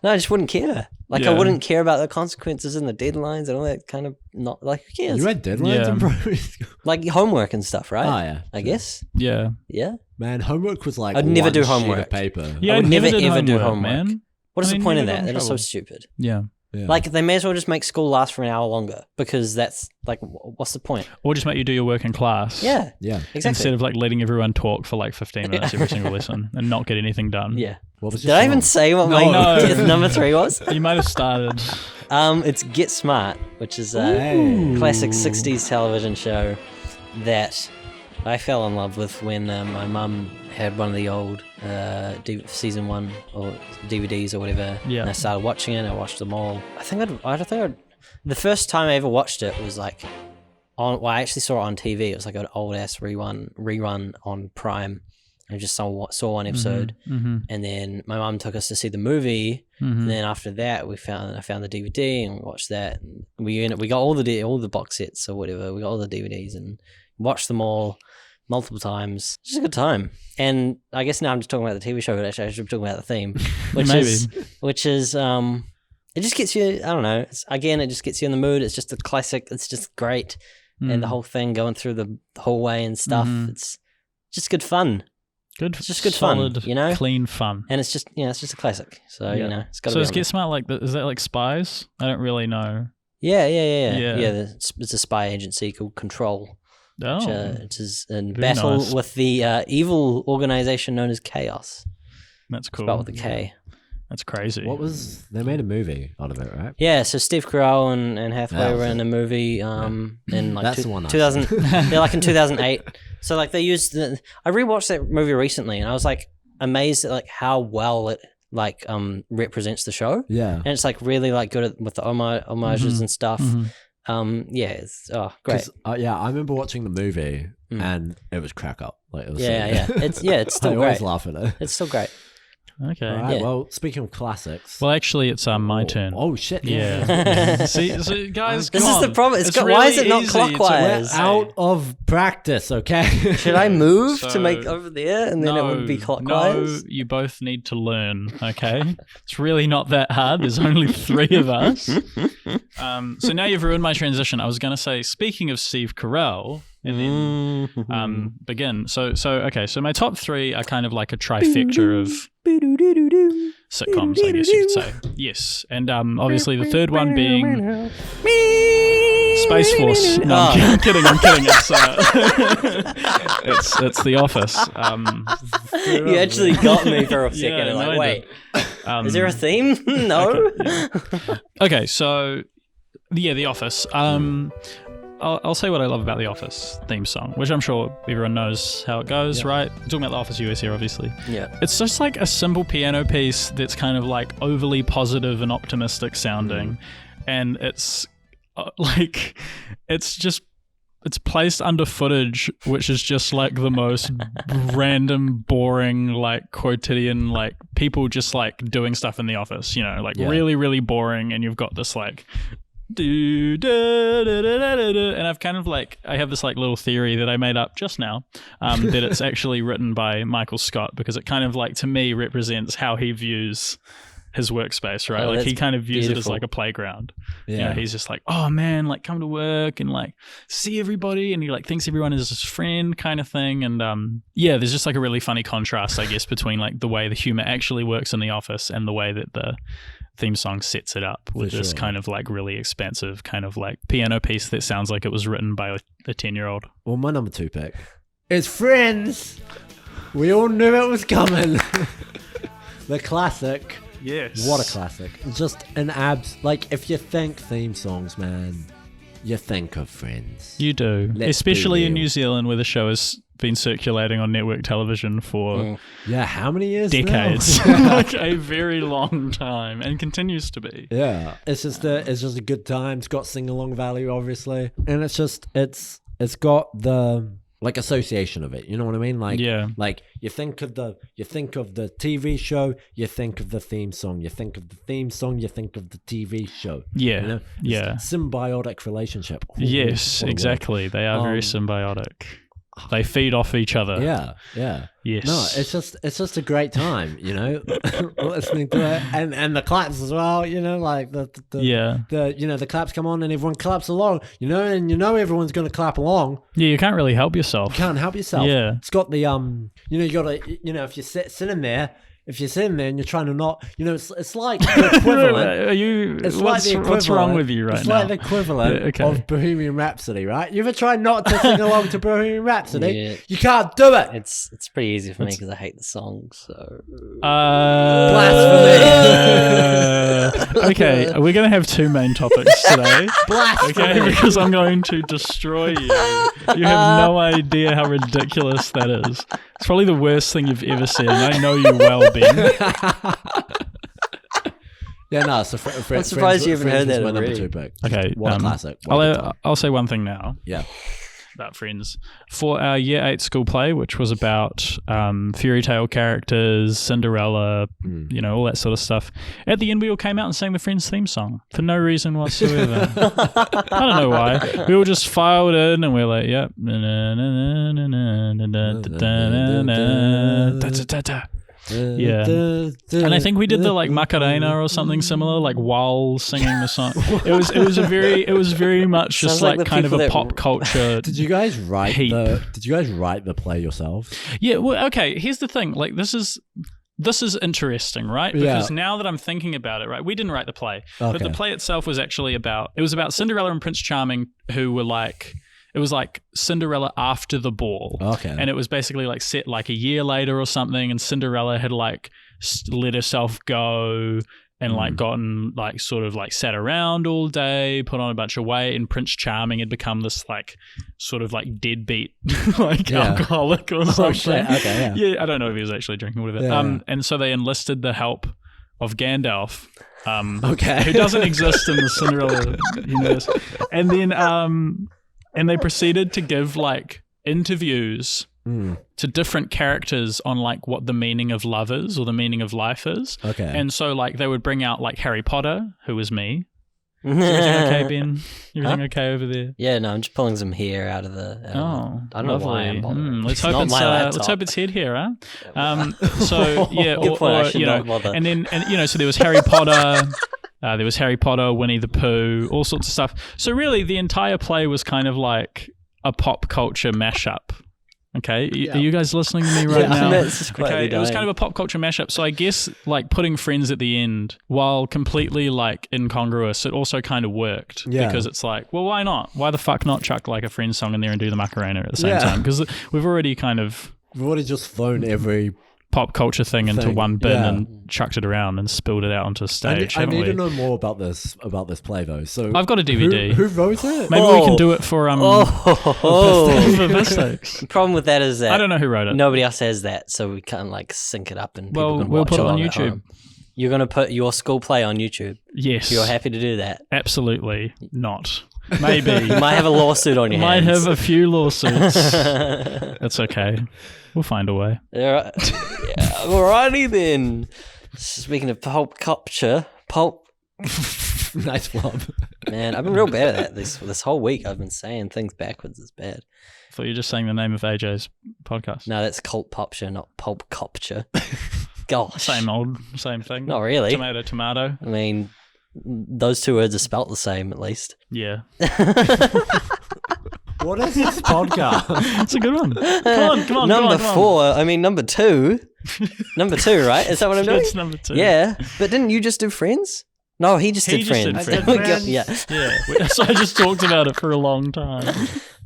no, I just wouldn't care. Like Yeah. I wouldn't care about the consequences and the deadlines and all that kind of not like who cares? You had deadlines Yeah. in primary school. Like homework and stuff, right? Oh yeah, I guess. Yeah. Yeah. man, homework was like I'd never one do sheet of homework. paper. Yeah, I would I never, did ever do homework, homework. man. What is I the mean, point you of got that? in That is so trouble. stupid. Yeah. Yeah. Like they may as well just make school last for an hour longer because that's like what's the point? Or just make you do your work in class. Yeah, yeah. exactly. Instead of like letting everyone talk for like 15 minutes every single lesson and not get anything done. Yeah. What was Did your I even song? say what No. my number 3 was? You might have started. It's Get Smart, which is a Hey. classic 60s television show that I fell in love with when my mum had one of the old season 1 or DVDs or whatever. Yeah. And I started watching it. I watched them all. The first time I ever watched it was like I actually saw it on TV. It was like an old ass rerun on Prime. I just saw one episode, Mm-hmm. and then my mum took us to see the movie. Mm-hmm. And then after that, I found the DVD and we watched that. And we got all the box sets or whatever. We got all the DVDs and watched them all multiple times. It's just a good time. And I guess now I'm just talking about the TV show, but actually I should be talking about the theme, which is it just gets you. I don't know. It just gets you in the mood. It's just a classic. It's just great, and the whole thing going through the hallway and stuff. Mhm. It's just good fun. Good, It's just good fun, solid, you know? clean fun. And it's just it's just a classic. So Yeah. it's got to So be. is on Get Smart like is that like Spies? I don't really know. there. Yeah. Yeah. It's a spy agency called Control. which is in very battle nice. with the evil organization known as Chaos. That's cool. Spelled with a K. That's crazy. They made a movie out of it, right? Yeah, so Steve Carell and Hathaway were in a movie in like That's the one I 2000. Yeah, like in 2008. So like they used I rewatched that movie recently, and I was like amazed at like how well it like represents the show. Yeah. And it's like really like good with the homages and stuff. Yeah, it's great. I remember watching the movie and it was crack up. Like it was It's still I great. always laugh at it. It's still great. Okay. All right, Yeah. well, speaking of classics. Well, actually, it's my turn. Oh shit! Yeah. See, guys, This come is the on. problem. It's Why is really it not easy to clockwise? say. Out of practice, okay? Should I move So- to make over there and then it would be clockwise? No, you both need to learn, okay? It's really not that hard. There's only 3 of us. So now you've ruined my transition. I was going to say, speaking of Steve Carell, and then begin. So okay, so my top 3 are kind of like a trifecta of sitcoms, I guess you could say. Yes. And obviously the third one being Space Force. No, I'm kidding. It's The Office. You actually got me for a second. Yeah, I'm no, I like, did. wait, is there a theme? No. Okay, so yeah, The Office. I'll say what I love about The Office theme song, which I'm sure everyone knows how it goes, right? We're talking about The Office US here, obviously. Yeah. It's just like a simple piano piece that's kind of like overly positive and optimistic sounding. And it's like, it's placed under footage, which is just like the most random, boring, like quotidian, like people just like doing stuff in the office, you know, like really, really boring. And you've got this like, and I've kind of like, I have this like little theory that I made up just now, that it's actually written by Michael Scott, because it kind of like, to me, represents how he views his workspace, right? Oh, like that's he kind of views it as beautiful. like a playground. Yeah. You know, he's just like, oh man, like come to work and like see everybody, and he like thinks everyone is his friend kind of thing. And yeah, there's just like a really funny contrast, I guess, between like the way the humor actually works in the office and the way that the theme song sets it up with this kind of like really expansive kind of like piano piece that sounds like it was written by a 10-year-old. Well, my number 2 pick is Friends. We all knew it was coming. The classic. Yes. What a classic. Just an like, if you think theme songs, man, you think of Friends. You do. Let's Especially be in real. New Zealand, where the show has been circulating on network television for Yeah, how many years decades. now? Like a very long time, and continues to be. Yeah, it's just a good time. It's got sing along value, obviously, and it's got the like association of it. You know what I mean? Like, Yeah. like you think of the TV show, you think of the theme song. You think of the theme song, you think of the TV show. Yeah. You know? Yeah. It's a symbiotic relationship. Yes, What a word. exactly. They are very symbiotic. They feed off each other. Yeah, yeah. Yes. No, it's just a great time, you know, listening to it, and the claps as well, you know, like the the claps come on and everyone claps along, you know, and you know everyone's gonna clap along. Yeah, you can't really help yourself. You can't help yourself. Yeah. It's got the you know, you gotta, you know, if you're sitting there. If you're sitting there and you're trying to not, you know, it's like the equivalent. Are you? It's like the equivalent. What's wrong with you right it's now? It's like the equivalent of Bohemian Rhapsody, right? You ever try not to sing along to Bohemian Rhapsody? Yeah. You can't do it. It's pretty easy for me because I hate the song. So Blasphemy. Okay, we're going to have 2 main topics today. Blasphemy. Okay, because I'm going to destroy you. You have no idea how ridiculous that is. It's probably the worst thing you've ever said, and I know you well, Ben. Yeah, no. So I'm surprised you haven't heard that my number already. 2 pick. Okay, What a classic. What a good time. I'll say one thing now. Yeah. About Friends. For our year 8 school play, which was about fairy tale characters, Cinderella, you know, all that sort of stuff. At the end, we all came out and sang the Friends theme song for no reason whatsoever. I don't know why. We all just filed in and we're like, yep. Yeah. And I think we did the like Macarena or something similar, like while singing the song. It was very much just Sounds like like the kind of people a that- pop culture. Did you guys write Heap. the play yourselves? Yeah, well, okay, here's the thing. Like this is interesting, right? Because now that I'm thinking about it, right, we didn't write the play. But the Okay. play itself was actually about Cinderella and Prince Charming, who were like, it was like Cinderella after the ball. Okay. And it was basically like set like a year later or something, and Cinderella had like let herself go and like gotten like sort of like sat around all day, put on a bunch of weight, and Prince Charming had become this like sort of like deadbeat like alcoholic or something. Shit. Okay, Yeah, I don't know if he was actually drinking or whatever. Yeah. And so they enlisted the help of Gandalf, Okay. who doesn't exist in the Cinderella universe. And then and they proceeded to give like interviews to different characters on like what the meaning of love is or the meaning of life is. Okay. And so like they would bring out like Harry Potter, who was me. Is everything okay, Ben? Everything okay over there? Yeah, no, I'm just pulling some hair out of the. I don't know why I'm bothering. Let's hope it's head hair, huh? So yeah, Good point, I or should you know, not bother. and then so there was Harry Potter. There was Harry Potter, Winnie the Pooh, all sorts of stuff. So really, the entire play was kind of like a pop culture mashup. Okay, are you guys listening to me right now? It's just quietly Okay, it was dying. kind of a pop culture mashup. So I guess like putting Friends at the end, while completely like incongruous, it also kind of worked because it's like, well, why not? Why the fuck not chuck like a Friends song in there and do the Macarena at the same time? Because we've already kind of We've already just thrown every pop culture thing into one bin yeah. and chucked it around and spilled it out onto stage. I haven't need we? to know more about this play though. So I've got a DVD. Who wrote it? Maybe we can do it for for Mystics. The problem with that is that I don't know who wrote it. nobody else has that, so we can't like sync it up and people Well, can we'll watch put it on along at YouTube. home. You're going to put your school play on YouTube. Yes. You're happy to do that. Absolutely not. Maybe. You might have a lawsuit on your Might hands. have a few lawsuits. That's okay. We'll find a way. Yeah, alrighty then. Speaking of pulp culture, Nice flop. man, I've been real bad at that this whole week. I've been saying things backwards. It's bad. I thought you were just saying the name of AJ's podcast. No, that's cult popture, not pulp culture. Gosh, Same thing. Not really. Tomato. I mean, those two words are spelt the same at least. Yeah. What is this podcast? It's a good one. Come on. Number come on. 4. I mean, number 2. Number 2, right? Is that what I'm doing? That's number 2. Yeah, but didn't you just do Friends? No, he just did Friends. I did Friends. Yeah. Yeah. So I just talked about it for a long time.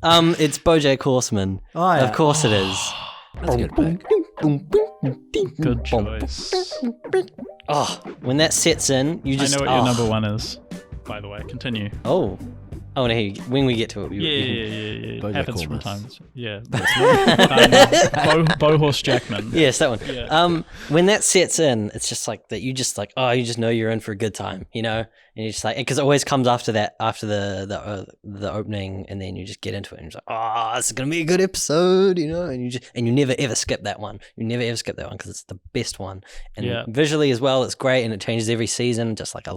It's BoJack Horseman. Oh, yeah. Of course it is. That's a good pick. Good choice. Oh, when that sets in, you just. I know what your number 1 is, by the way. Continue. Oh, I want to hear you. When we get to it. Yeah. BoJack Happens from Horseman. time. Yeah. Bohorse Jackman. Yes, that one. Yeah. When that sets in, it's just like that. You just like, you just know you're in for a good time, you know. And you just like, because it always comes after that, after the opening, and then you just get into it, and you're like, this is gonna be a good episode, you know. And you never ever skip that one. You never ever skip that one because it's the best one. And visually as well, it's great, and it changes every season. Just like I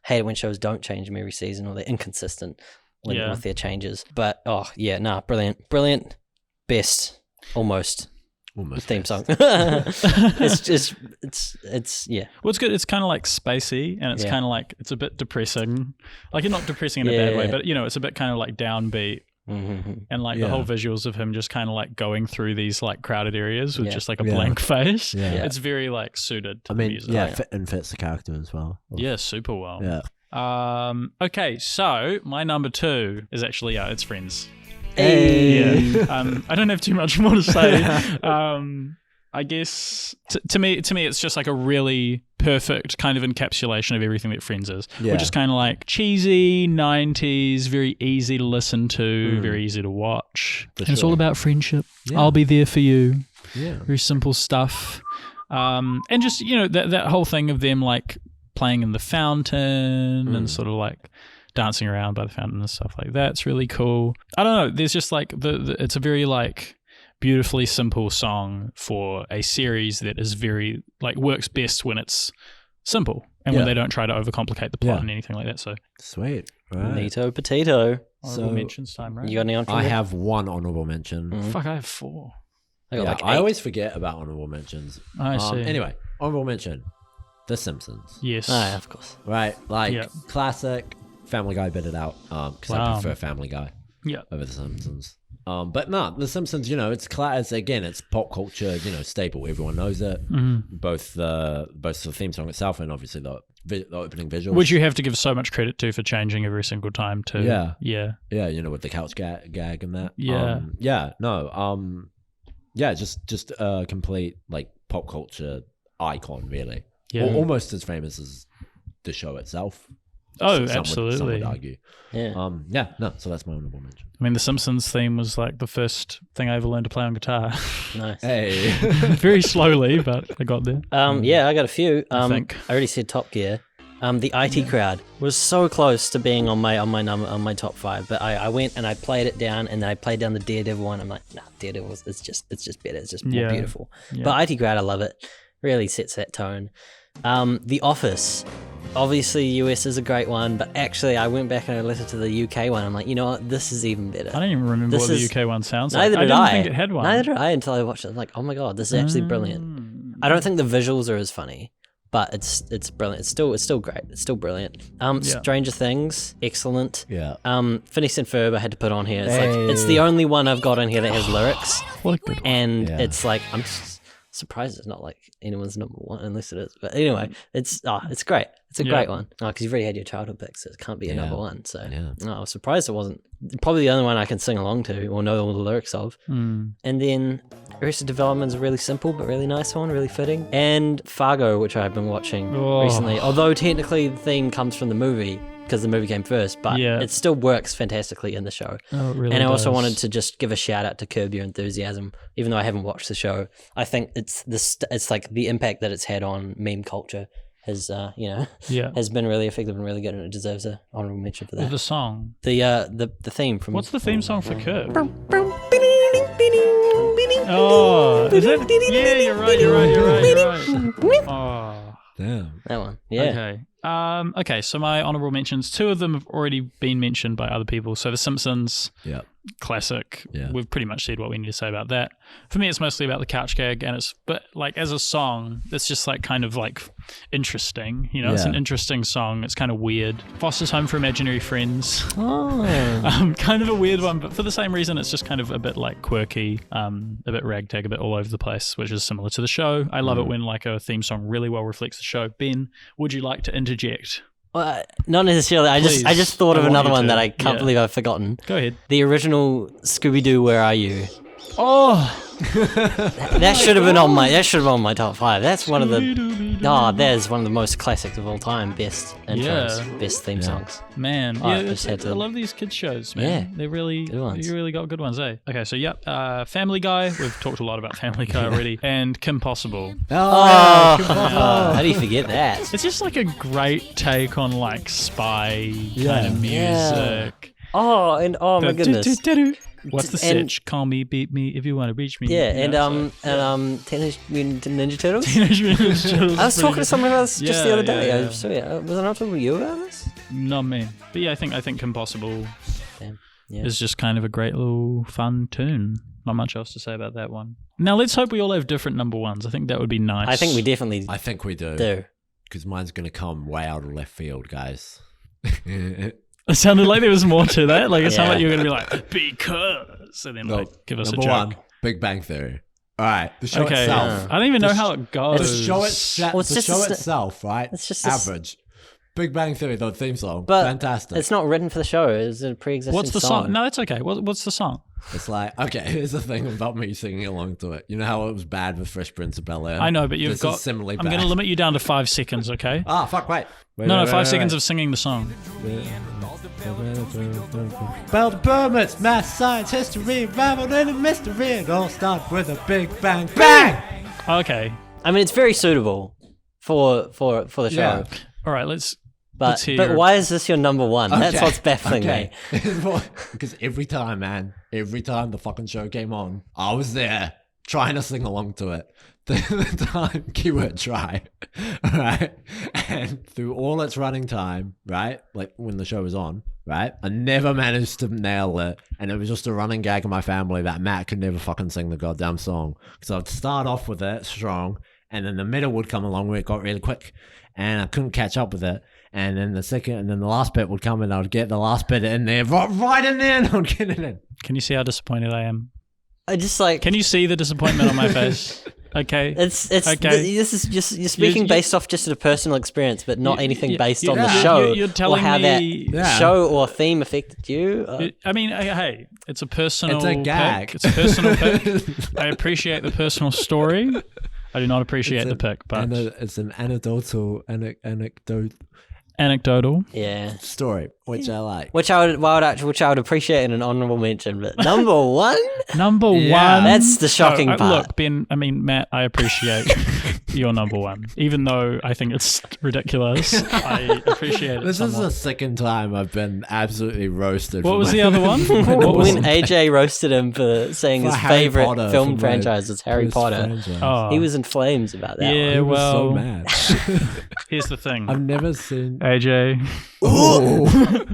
hate it when shows don't change them every season or they're inconsistent with their changes. But brilliant, best, almost theme song. it's yeah. Well, it's good. It's kind of like spacey, and it's kind of like it's a bit depressing. Like not depressing in a bad way, but it's a bit kind of like downbeat. Mm-hmm. And like the whole visuals of him just kind of like going through these like crowded areas with just like a blank face. Yeah. It's very like suited to the music. Fits the character as well. Yeah, super well. Yeah. Okay, so my number 2 is actually it's Friends. Hey. Yeah. I don't have too much more to say. I guess to me it's just like a really perfect kind of encapsulation of everything that Friends is, which is kind of like cheesy 90s, very easy to listen to, very easy to watch. It's all about friendship. I'll be there for you. Yeah. Very simple stuff. And just, that whole thing of them like playing in the fountain and sort of like dancing around by the fountain and stuff like that. It's really cool. I don't know. There's just like it's a very like beautifully simple song for a series that is very like works best when it's simple and when they don't try to overcomplicate the plot and anything like that. So sweet. Right. Neato potato. Honorable mentions time, right? You got any honorable? I have one honorable mention. Fuck, I have 4. I got like 8. I always forget about honorable mentions. I see. Anyway, honorable mention. The Simpsons. Yes. Yeah, of course. Right, like classic. Family Guy bit it out because I prefer Family Guy over The Simpsons. But no, The Simpsons, it's class. Again, it's pop culture, staple. Everyone knows it. Both the theme song itself and obviously the opening visuals. Which you have to give so much credit to for changing every single time too. Yeah. Yeah. Yeah, with the couch gag and that. Yeah. Just a complete like pop culture icon, really. Yeah. Almost as famous as the show itself. Oh, Some absolutely. would argue. Yeah. So that's my honorable mention. I mean, the Simpsons theme was like the first thing I ever learned to play on guitar. Nice. Hey. Very slowly, but I got there. Yeah, I got a few. I think. I already said Top Gear. The IT Crowd was so close to being on my top 5, but I went and I played it down, and then I played down the Daredevil one. I'm like, nah, Daredevil, it's just better. It's just more beautiful. Yeah. But IT Crowd, I love it. Really sets that tone. The Office. Obviously, US is a great one, but actually, I went back and I listened to the UK one. I'm like, you know what? This is even better. I don't even remember This what the is- UK one sounds like. Neither I did didn't I. think it had one. Neither did I until I watched it. I'm like, oh my god, this is actually brilliant. I don't think the visuals are as funny, but it's brilliant. It's still great. It's still brilliant. Stranger Things, excellent. Yeah. Phineas and Ferb I had to put on here. It's the only one I've got in here that has lyrics, What a good one. and Yeah. it's like I'm surprised it's not like anyone's number one unless it is. But anyway, it's great. It's a great one. Oh, because you've already had your childhood pick, so it can't be a number one. So I was surprised it wasn't. Probably the only one I can sing along to or know all the lyrics of. And then Arrested Development is a really simple but really nice one, really fitting. And Fargo, which I've been watching recently. Although technically the theme comes from the movie because the movie came first, but it still works fantastically in the show. Oh, it really And I also does. wanted to just give a shout out to Curb Your Enthusiasm, even though I haven't watched the show. I think it's like the impact that it's had on meme culture has has been really effective and really good, and it deserves an honorable mention for that. The song. The theme from What's the theme song for Curb? Oh, is it? Yeah, you're right. Oh. Damn. that one? Yeah. Okay. Okay, so my honorable mentions, 2 of them have already been mentioned by other people. So The Simpsons, Yeah. classic. Yeah. We've pretty much said what we need to say about that. For me, it's mostly about the couch gag, but like as a song, it's just like kind of like interesting. It's an interesting song. It's kind of weird. Foster's Home for Imaginary Friends. Oh. Kind of a weird one, but for the same reason, it's just kind of a bit like quirky, a bit ragtag, a bit all over the place, which is similar to the show. I love it when like a theme song really well reflects the show. Ben, would you like to interject? Well, not necessarily. I just thought of I want another you one to. that I can't Yeah. believe I've forgotten. Go ahead. The original Scooby-Doo, Where Are You? Oh, That should have been on my top 5. That's one of the that is one of the most classics of all time. Best intros, best theme songs. man. Oh, I Yeah, just had to- I love these kids shows, man. Yeah. They really, Good ones. you really got good ones, eh? Okay, so Family Guy. We've talked a lot about Family Guy already, and Kim Possible. Oh, how do you forget that? It's just like a great take on like spy kind of music. Oh, and oh my goodness. What's the And- sitch? Call me, beat me if you want to reach me. Yeah, You know, and Teenage Mutant Ninja Turtles. Teenage Mutant Ninja Turtles I was is talking to pretty someone about this just the Yeah, other day. yeah, I yeah. was I not talking to you about this? good. Not me, but yeah, I think Impossible Damn. Yeah. is just kind of a great little fun tune. Not much else to say about that one. Now let's hope we all have different number ones. I think that would be nice. I think we definitely I think we do. do. Because mine's going to come way out of left field, guys. It sounded like there was more to that. Like it sounded Yeah. like you were gonna be like because, and then like give us a Number joke. one, Big Bang Theory. All right, the show Okay, itself. I don't even know The how it goes. The show itself. Well, it's the just show a- itself, right? it's just a- average. Big Bang Theory, the theme song, But fantastic. it's not written for the show. It's a pre-existing What's the song? No, that's okay. What's the song? It's like, okay, here's the thing about me singing along to it. You know how it was bad with Fresh Prince of Bel-Air? I know, but you've This got. is similarly I'm bad. going to limit you down to 5 seconds, okay? Ah, fuck, wait. No, 5 seconds of singing the song. Bell the permits, math, science, history, rival and a mystery. It all starts with a big bang. Bang! Okay. I mean, it's very suitable for the show. Yeah. All right. Let's But hear. why is this your number one? That's Okay, what's baffling me. Because every time the fucking show came on, I was there trying to sing along to it. The time, keyword try, right? And through all its running time, right? Like when the show was on, right? I never managed to nail it. And it was just a running gag in my family that Matt could never fucking sing the goddamn song. So I'd start off with it strong, and then the middle would come along where it got really quick, and I couldn't catch up with it. And then the last bit would come and I would get the last bit in there, right in there, and I would get it in. Can you see how disappointed I am? I just like. Can you see the disappointment on my face? Okay. It's okay. This is just you're speaking based off just a personal experience, but not anything based on the yeah. show You're telling or how me that show or theme affected you. I mean, hey, it's a personal. It's a gag. Pick. It's a personal pick. I appreciate the personal story. I do not appreciate the pick, but it's an anecdotal Yeah. story, which I like. Which I would appreciate in an honourable mention, but number one, number one. that's the shocking part. Look, Ben. I mean, Matt. I appreciate your number one, even though I think it's ridiculous. I appreciate it. This somewhat. is the second time I've been absolutely roasted. What was the other one? What was When AJ roasted him for saying his favourite film franchise was Harry Potter, Oh. he was in flames about that. Yeah, He was so well, mad. here's the thing, I've never seen. AJ. Oh.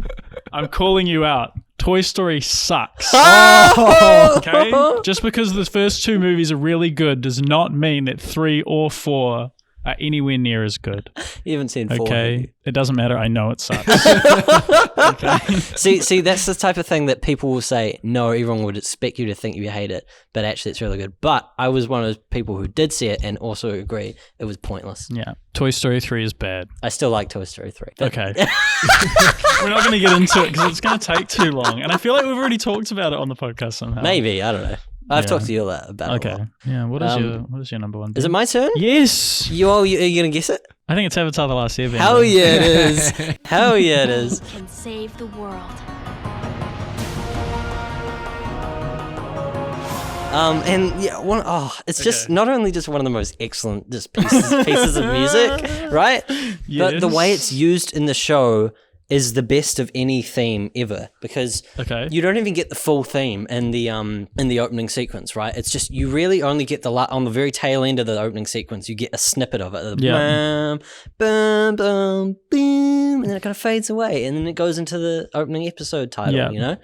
I'm calling you out. Toy Story sucks. Oh! Okay? Just because the first two movies are really good does not mean that 3 or 4 are anywhere near as good. You haven't seen 4. Okay? It doesn't matter. I know it sucks. Okay? See, that's the type of thing that people will say, no, everyone would expect you to think you hate it, but actually it's really good. But I was one of those people who did see it and also agree it was pointless. Yeah. Toy Story 3 is bad. I still like Toy Story 3. Okay. We're not going to get into it because it's going to take too long. And I feel like we've already talked about it on the podcast somehow. Maybe, I don't know. I've Yeah. talked to you about it a Okay. lot. Yeah. What is your number one? Is it my turn? Yes. Are you going to guess it? I think it's Avatar: The Last Airbender. Hell yeah, it is. Hell yeah, it is. Can save the world. And yeah, it's just not only just one of the most excellent just pieces of music, right? But the way it's used in the show is the best of any theme ever, because you don't even get the full theme in the opening sequence, right? It's just you really only get on the very tail end of the opening sequence. You get a snippet of it, bam, bam, bam, boom, and then it kind of fades away, and then it goes into the opening episode title, you know.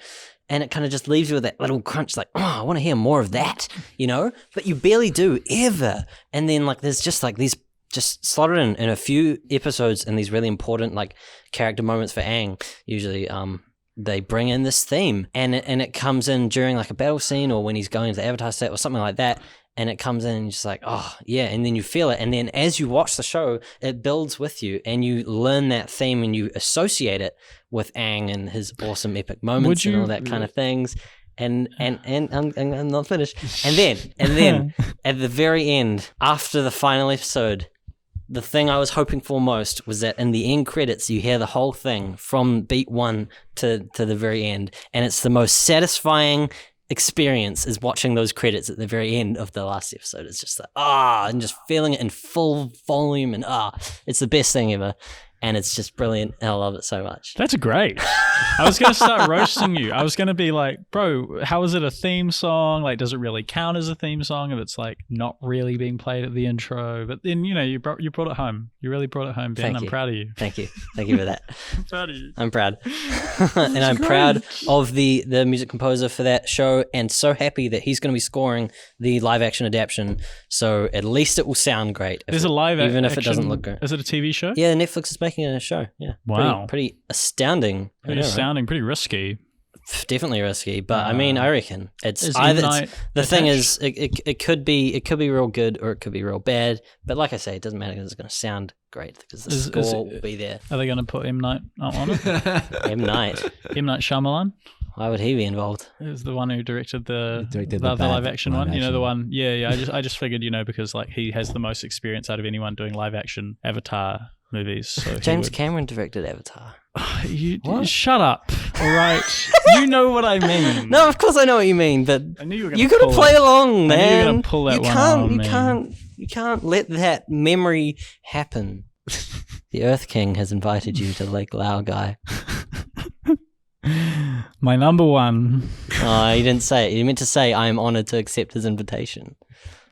And it kind of just leaves you with that little crunch, like, oh, I want to hear more of that, you know? But you barely do, ever. And then, like, there's just, like, these just slotted in a few episodes and these really important, like, character moments for Aang. Usually, they bring in this theme. And it comes in during, like, a battle scene or when he's going to the Avatar set or something like that. And it comes in and you're just like, oh, yeah. And then you feel it. And then as you watch the show, it builds with you and you learn that theme and you associate it with Aang and his awesome epic moments and all that kind of things. And I'm not finished. And then at the very end, after the final episode, the thing I was hoping for most was that in the end credits, you hear the whole thing from beat 1 to the very end. And it's the most satisfying experience is watching those credits at the very end of the last episode. It's just like, and just feeling it in full volume and it's the best thing ever. And it's just brilliant. And I love it so much. That's great. I was going to start roasting you. I was going to be like, bro, how is it a theme song? Like, does it really count as a theme song if it's like not really being played at the intro? But then, you know, you brought it home. You really brought it home, Ben. Thank I'm you. proud of you. Thank you. Thank you for that. I'm proud of you. I'm proud. And I'm proud of the music composer for that show and so happy that he's going to be scoring the live action adaptation. So at least it will sound great. There's a live action. Even if it doesn't look good. Is it a TV show? Yeah, Netflix is making a show. Yeah. Wow. Pretty astounding. Pretty astounding, pretty risky. Definitely risky, but I mean, I reckon it's Is either. M. Night The thing attached? is, it could be real good or it could be real bad. But like I say, it doesn't matter because it's going to sound great because the score will be there. Are they going to put M. Night on it? M. Night. M. Night Shyamalan? Why would he be involved? It was the one who directed the bad live action one. live You know, the action. one. Yeah. I just figured, you know, because like he has the most experience out of anyone doing live action Avatar movies. So James Cameron directed Avatar. You What? shut up. All right. You know what I mean. No, of course I know what you mean, but I knew you were going you to got to play along, man. I knew you were gonna pull that one on me. You can't let that memory happen. The Earth King has invited you to Lake Laogai. My number one. Oh, you didn't say it. You meant to say, I am honored to accept his invitation.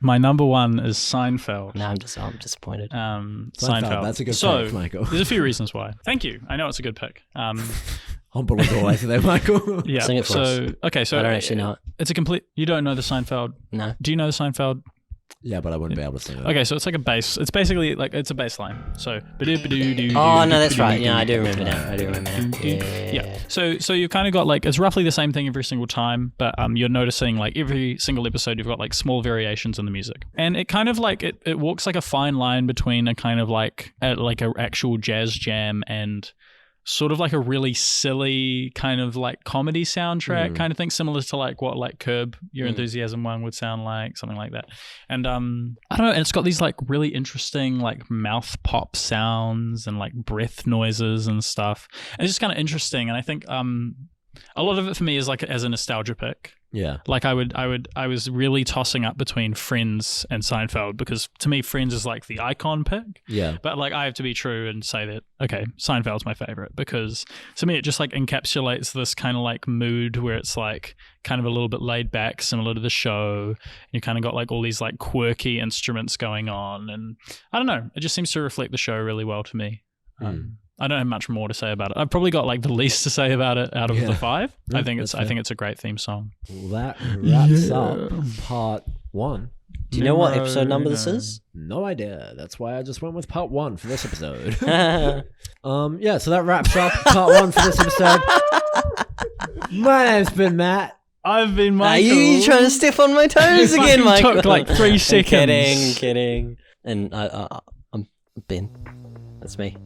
My number one is Seinfeld. No, I'm disappointed. Seinfeld. That's a good so, pick, Michael. There's a few reasons why. Thank you. I know it's a good pick. Humble as always there, Michael. Yeah. Sing it for us. Okay, so I don't actually know it. It's a complete. You don't know the Seinfeld. No. Do you know the Seinfeld Yeah, but I wouldn't be able to sing it. Okay, so it's like a bass. It's basically like it's a bass line. So. Oh no, that's right. Yeah, I do remember now. Yeah. So you've kind of got like it's roughly the same thing every single time, but you're noticing like every single episode you've got like small variations in the music, and it kind of like it walks like a fine line between a kind of like a actual jazz jam and sort of like a really silly kind of like comedy soundtrack kind of thing, similar to like what like Curb Your Enthusiasm one would sound like, something like that. And I don't know, and it's got these like really interesting like mouth pop sounds and like breath noises and stuff. And it's just kind of interesting, and I think a lot of it for me is like as a nostalgia pick. Yeah. Like I was really tossing up between Friends and Seinfeld because to me Friends is like the icon pick. Yeah. But like I have to be true and say that okay, Seinfeld's my favorite because to me it just like encapsulates this kind of like mood where it's like kind of a little bit laid back, similar to the show. You kind of got like all these like quirky instruments going on, and I don't know, it just seems to reflect the show really well to me. I don't have much more to say about it. I've probably got like the least to say about it out of the 5. Yeah, I think it's a great theme song. Well, that wraps up part 1. Do you know what episode number this is? No idea. That's why I just went with part 1 for this episode. Yeah, so that wraps up part 1 for this episode. My name's been Matt. I've been Michael. You trying to step on my toes again, Michael? Took like 3 seconds. Kidding. And I'm Ben. That's me.